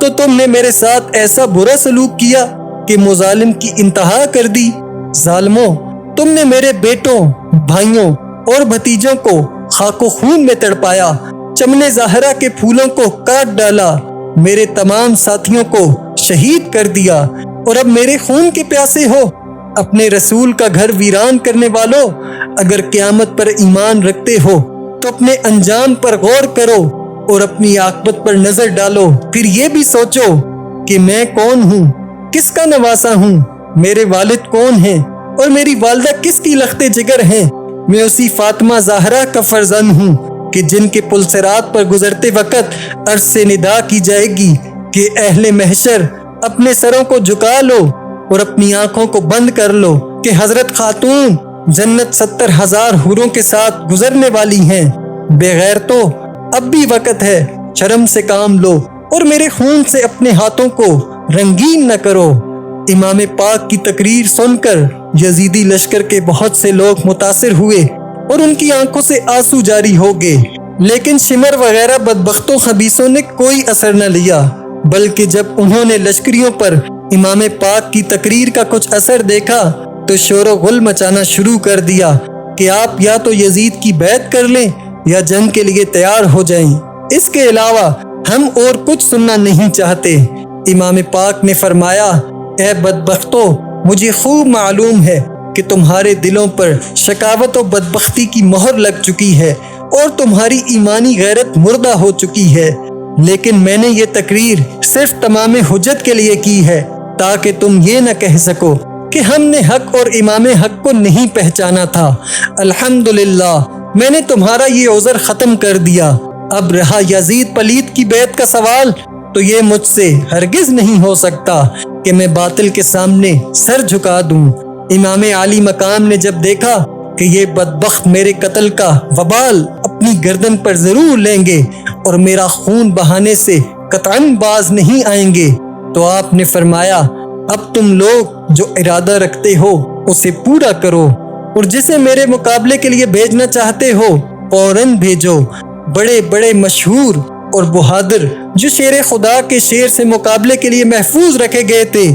تو تم نے میرے ساتھ ایسا برا سلوک کیا کہ مظالم کی انتہا کر دی۔ ظالموں، تم نے میرے بیٹوں، بھائیوں اور بھتیجوں کو خاک و خون میں تڑپایا، چمن زہرا کے پھولوں کو کاٹ ڈالا، میرے تمام ساتھیوں کو شہید کر دیا، اور اب میرے خون کے پیاسے ہو۔ اپنے رسول کا گھر ویران کرنے والوں، اگر قیامت پر ایمان رکھتے ہو تو اپنے انجام پر غور کرو اور اپنی عاقبت پر نظر ڈالو، پھر یہ بھی سوچو کہ میں کون ہوں، کس کا نواسا ہوں، میرے والد کون ہیں اور میری والدہ کس کی لخت جگر ہیں۔ میں اسی فاطمہ زہرا کا فرزند ہوں کہ جن کے پلسرات پر گزرتے وقت عرش سے ندا کی جائے گی کہ اہل محشر اپنے سروں کو جھکا لو اور اپنی آنکھوں کو بند کر لو کہ حضرت خاتون جنت 70,000 حوروں کے ساتھ گزرنے والی ہیں۔ بے غیرتو، اب بھی وقت ہے، شرم سے کام لو اور میرے خون سے اپنے ہاتھوں کو رنگین نہ کرو۔ امام پاک کی تقریر سن کر یزیدی لشکر کے بہت سے لوگ متاثر ہوئے اور ان کی آنکھوں سے آنسو جاری ہو گئے، لیکن شمر وغیرہ بدبختوں خبیثوں نے کوئی اثر نہ لیا، بلکہ جب انہوں نے لشکریوں پر امام پاک کی تقریر کا کچھ اثر دیکھا تو شور و غل مچانا شروع کر دیا کہ آپ یا تو یزید کی بیعت کر لیں یا جنگ کے لیے تیار ہو جائیں، اس کے علاوہ ہم اور کچھ سننا نہیں چاہتے۔ امام پاک نے فرمایا، اے بدبختو، مجھے خوب معلوم ہے کہ تمہارے دلوں پر شقاوت و بدبختی کی مہر لگ چکی ہے اور تمہاری ایمانی غیرت مردہ ہو چکی ہے، لیکن میں نے یہ تقریر صرف تمام حجت کے لیے کی ہے تاکہ تم یہ نہ کہہ سکو کہ ہم نے حق اور امام حق کو نہیں پہچانا تھا۔ الحمدللہ، میں نے تمہارا یہ عذر ختم کر دیا۔ اب رہا یزید پلید کی بیعت کا سوال، تو یہ مجھ سے ہرگز نہیں ہو سکتا کہ میں باطل کے سامنے سر جھکا دوں۔ امام عالی مقام نے جب دیکھا کہ یہ بدبخت میرے قتل کا وبال اپنی گردن پر ضرور لیں گے اور میرا خون بہانے سے قطعاً باز نہیں آئیں گے، تو آپ نے فرمایا، اب تم لوگ جو ارادہ رکھتے ہو اسے پورا کرو اور جسے میرے مقابلے کے لیے بھیجنا چاہتے ہو فوراً بھیجو۔ بڑے بڑے مشہور اور بہادر جو شیر خدا کے شیر سے مقابلے کے لیے محفوظ رکھے گئے تھے،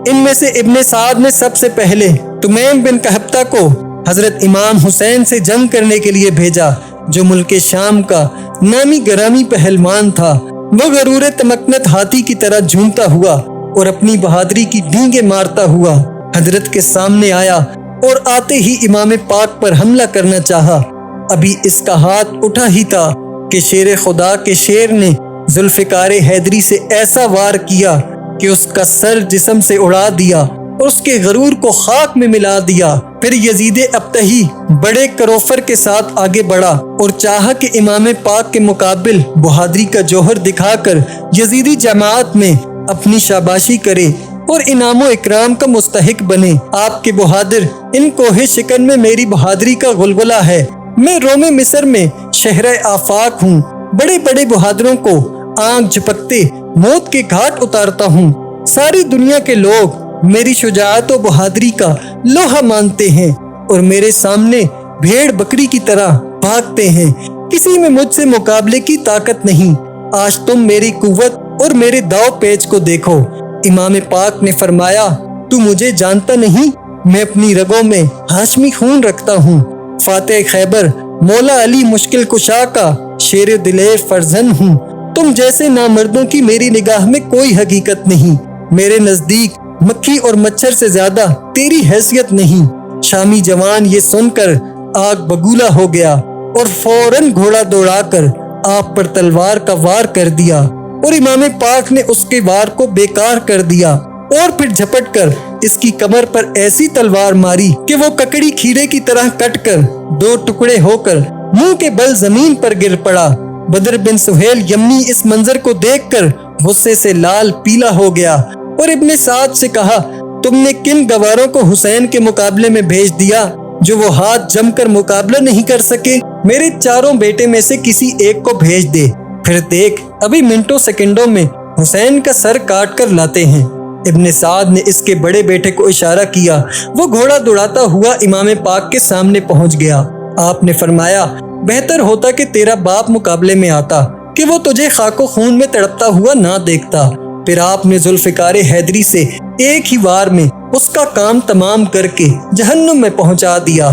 ان میں سے ابن سعد نے سب سے پہلے تمیم بن قحطہ کو حضرت امام حسین سے جنگ کرنے کے لیے بھیجا، جو ملک شام کا نامی گرامی پہلوان تھا۔ وہ غرور تمکنت ہاتھی کی طرح جھومتا ہوا اور اپنی بہادری کی ڈینگیں مارتا ہوا حضرت کے سامنے آیا اور آتے ہی امام پاک پر حملہ کرنا چاہا۔ ابھی اس کا ہاتھ اٹھا ہی تھا کہ شیر خدا کے شیر نے ذوالفقار حیدری سے ایسا وار کیا کہ اس کا سر جسم سے اڑا دیا اور اس کے غرور کو خاک میں ملا دیا۔ پھر یزید ابتہی بڑے کروفر کے ساتھ آگے بڑھا اور چاہا کہ امام پاک کے مقابل بہادری کا جوہر دکھا کر یزیدی جماعت میں اپنی شاباشی کرے اور انعام و اکرام کا مستحق بنے۔ آپ کے بہادر، ان کوہ شکن میں میری بہادری کا غلغلہ ہے۔ میں روم مصر میں شہرِ آفاق ہوں، بڑے بڑے بہادروں کو آنکھ جھپکتے موت کے گھاٹ اتارتا ہوں۔ ساری دنیا کے لوگ میری شجاعت و بہادری کا لوہا مانتے ہیں اور میرے سامنے بھیڑ بکری کی طرح بھاگتے ہیں۔ کسی میں مجھ سے مقابلے کی طاقت نہیں۔ آج تم میری قوت اور میرے داؤ پیچ کو دیکھو۔ امام پاک نے فرمایا، تو مجھے جانتا نہیں، میں اپنی رگوں میں ہاشمی خون رکھتا ہوں۔ فاتح خیبر مولا علی مشکل کشا کا شیر دلیر فرزند ہوں۔ تم جیسے نامردوں کی میری نگاہ میں کوئی حقیقت نہیں۔ میرے نزدیک مکھی اور مچھر سے زیادہ تیری حیثیت نہیں۔ شامی جوان یہ سن کر آگ بگولا ہو گیا اور فوراً گھوڑا دوڑا کر آپ پر تلوار کا وار کر دیا اور امام پاک نے اس کے وار کو بیکار کر دیا اور پھر جھپٹ کر اس کی کمر پر ایسی تلوار ماری کہ وہ ککڑی کھیرے کی طرح کٹ کر دو ٹکڑے ہو کر منہ کے بل زمین پر گر پڑا۔ بدر بن سہیل یمنی اس منظر کو دیکھ کر غصے سے لال پیلا ہو گیا اور ابن سعد سے کہا، تم نے کن گواروں کو حسین کے مقابلے میں بھیج دیا جو وہ ہاتھ جم کر مقابلہ نہیں کر سکے؟ میرے چاروں بیٹے میں سے کسی ایک کو بھیج دے، پھر دیکھ ابھی منٹوں سیکنڈوں میں حسین کا سر کاٹ کر لاتے ہیں۔ ابن سعد نے اس کے بڑے بیٹے کو اشارہ کیا۔ وہ گھوڑا دوڑاتا ہوا امام پاک کے سامنے پہنچ گیا۔ آپ نے فرمایا، بہتر ہوتا کہ تیرا باپ مقابلے میں آتا کہ وہ تجھے خاک و خون میں تڑپتا ہوا نہ دیکھتا۔ پھر آپ نے ذوالفقار حیدری سے ایک ہی وار میں اس کا کام تمام کر کے جہنم میں پہنچا دیا۔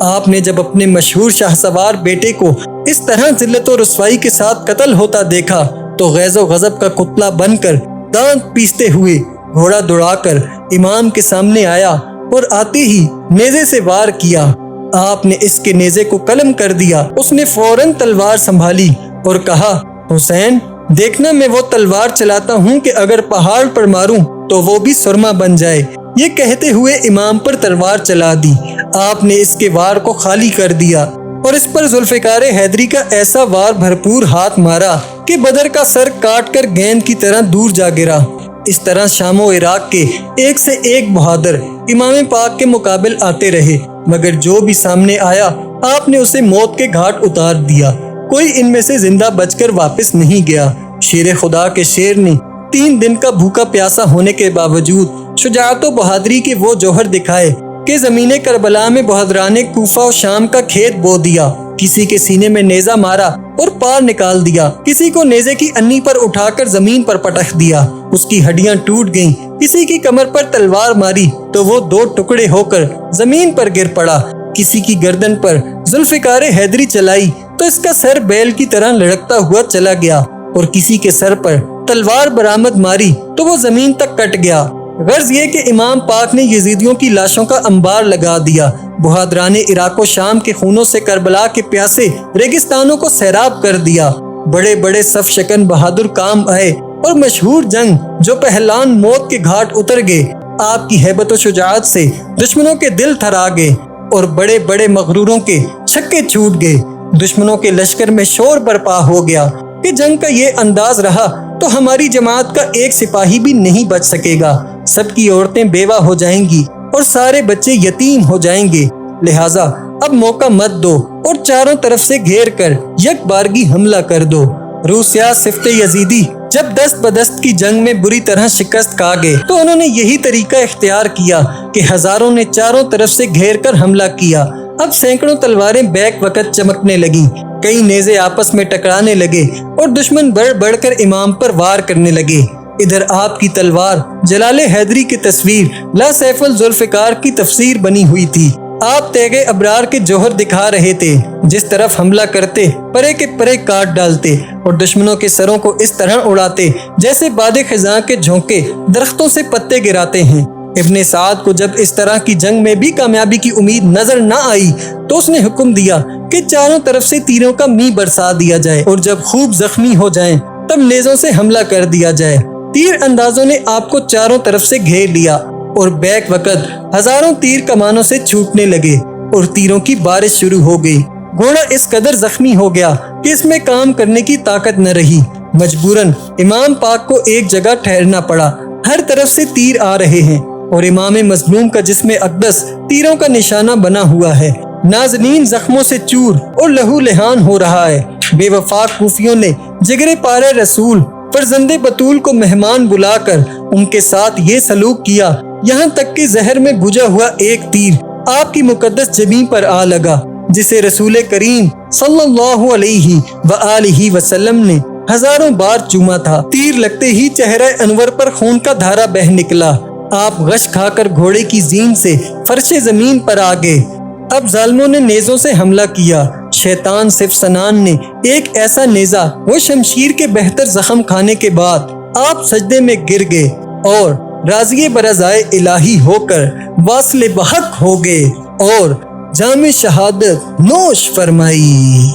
آپ نے جب اپنے مشہور شاہ سوار بیٹے کو اس طرح ذلت و رسوائی کے ساتھ قتل ہوتا دیکھا تو غیظ و غضب کا کتلا بن کر دانت پیستے ہوئے گھوڑا دوڑا کر امام کے سامنے آیا اور آتے ہی نیزے سے وار کیا۔ آپ نے اس کے نیزے کو قلم کر دیا۔ اس نے فوراً تلوار سنبھالی اور کہا، حسین دیکھنا میں وہ تلوار چلاتا ہوں کہ اگر پہاڑ پر ماروں تو وہ بھی سرما بن جائے۔ یہ کہتے ہوئے امام پر تلوار چلا دی۔ آپ نے اس کے وار کو خالی کر دیا اور اس پر ذوالفقار حیدری کا ایسا وار بھرپور ہاتھ مارا کہ بدر کا سر کاٹ کر گیند کی طرح دور جا گرا۔ اس طرح شام و عراق کے ایک سے ایک بہادر امام پاک کے مقابل آتے رہے، مگر جو بھی سامنے آیا آپ نے اسے موت کے گھاٹ اتار دیا۔ کوئی ان میں سے زندہ بچ کر واپس نہیں گیا۔ شیر خدا کے شیر نے 3 دن کا بھوکا پیاسا ہونے کے باوجود شجاعت و بہادری کے وہ جوہر دکھائے کہ زمین کربلا میں بہادران کوفہ و شام کا کھیت بو دیا۔ کسی کے سینے میں نیزہ مارا اور پار نکال دیا، کسی کو نیزے کی انی پر اٹھا کر زمین پر پٹخ دیا، اس کی ہڈیاں ٹوٹ گئیں۔ کسی کی کمر پر تلوار ماری تو وہ 2 ٹکڑے ہو کر زمین پر گر پڑا۔ کسی کی گردن پر ذوالفقار حیدری چلائی تو اس کا سر بیل کی طرح لڑکتا ہوا چلا گیا، اور کسی کے سر پر تلوار برآمد ماری تو وہ زمین تک کٹ گیا۔ غرض یہ کہ امام پاک نے یزیدیوں کی لاشوں کا انبار لگا دیا۔ بہادران عراق و شام کے خونوں سے کربلا کے پیاسے ریگستانوں کو سیراب کر دیا۔ بڑے بڑے صف شکن بہادر کام آئے اور مشہور جنگ جو پہلوان موت کے گھاٹ اتر گئے۔ آپ کی ہیبت و شجاعت سے دشمنوں کے دل تھرا گئے اور بڑے بڑے مغروروں کے چھکے چھوٹ گئے۔ دشمنوں کے لشکر میں شور برپا ہو گیا کہ جنگ کا یہ انداز رہا تو ہماری جماعت کا ایک سپاہی بھی نہیں بچ سکے گا، سب کی عورتیں بیوہ ہو جائیں گی اور سارے بچے یتیم ہو جائیں گے، لہٰذا اب موقع مت دو اور چاروں طرف سے گھیر کر یک بارگی حملہ کر دو۔ روسیا صفت یزیدی جب دست بدست کی جنگ میں بری طرح شکست کھا گئے تو انہوں نے یہی طریقہ اختیار کیا کہ ہزاروں نے چاروں طرف سے گھیر کر حملہ کیا۔ اب سینکڑوں تلواریں بیک وقت چمکنے لگیں، کئی نیزے آپس میں ٹکرانے لگے اور دشمن بڑھ بڑھ کر امام پر وار کرنے لگے۔ ادھر آپ کی تلوار جلال حیدری کی تصویر لا سیف الذوالفقار کی تفسیر بنی ہوئی تھی۔ آپ تیغ ابرار کے جوہر دکھا رہے تھے، جس طرف حملہ کرتے پرے کے پرے کاٹ ڈالتے اور دشمنوں کے سروں کو اس طرح اڑاتے جیسے باد خزاں کے جھونکے درختوں سے پتے گراتے ہیں۔ ابن سعد کو جب اس طرح کی جنگ میں بھی کامیابی کی امید نظر نہ آئی تو اس نے حکم دیا کہ چاروں طرف سے تیروں کا می برسا دیا جائے اور جب خوب زخمی ہو جائیں تب نیزوں سے حملہ کر دیا جائے۔ تیر اندازوں نے آپ کو چاروں طرف سے گھیر لیا اور بیک وقت ہزاروں تیر کمانوں سے چھوٹنے لگے اور تیروں کی بارش شروع ہو گئی۔ گھوڑا اس قدر زخمی ہو گیا کہ اس میں کام کرنے کی طاقت نہ رہی۔ مجبوراً امام پاک کو ایک جگہ ٹھہرنا پڑا۔ ہر طرف سے تیر آ رہے ہیں اور امام مظلوم کا جسم اقدس تیروں کا نشانہ بنا ہوا ہے۔ نازنین زخموں سے چور اور لہو لہان ہو رہا ہے۔ بے وفا کوفیوں نے جگر پارے رسول فرزند بطول کو مہمان بلا کر ان کے ساتھ یہ سلوک کیا، یہاں تک کہ زہر میں بجھا ہوا ایک تیر آپ کی مقدس جبین پر آ لگا، جسے رسول کریم صلی اللہ علیہ وآلہ وسلم نے ہزاروں بار چوما تھا۔ تیر لگتے ہی چہرہ انور پر خون کا دھارا بہہ نکلا۔ آپ غش کھا کر گھوڑے کی زین سے فرش زمین پر آ گئے۔ اب ظالموں نے نیزوں سے حملہ کیا۔ شیطان صف سنان نے ایک ایسا نیزہ وہ شمشیر کے بہتر زخم کھانے کے بعد آپ سجدے میں گر گئے اور راضی برضائے الہی ہو کر واصل بحق ہو گئے اور جام شہادت نوش فرمائی۔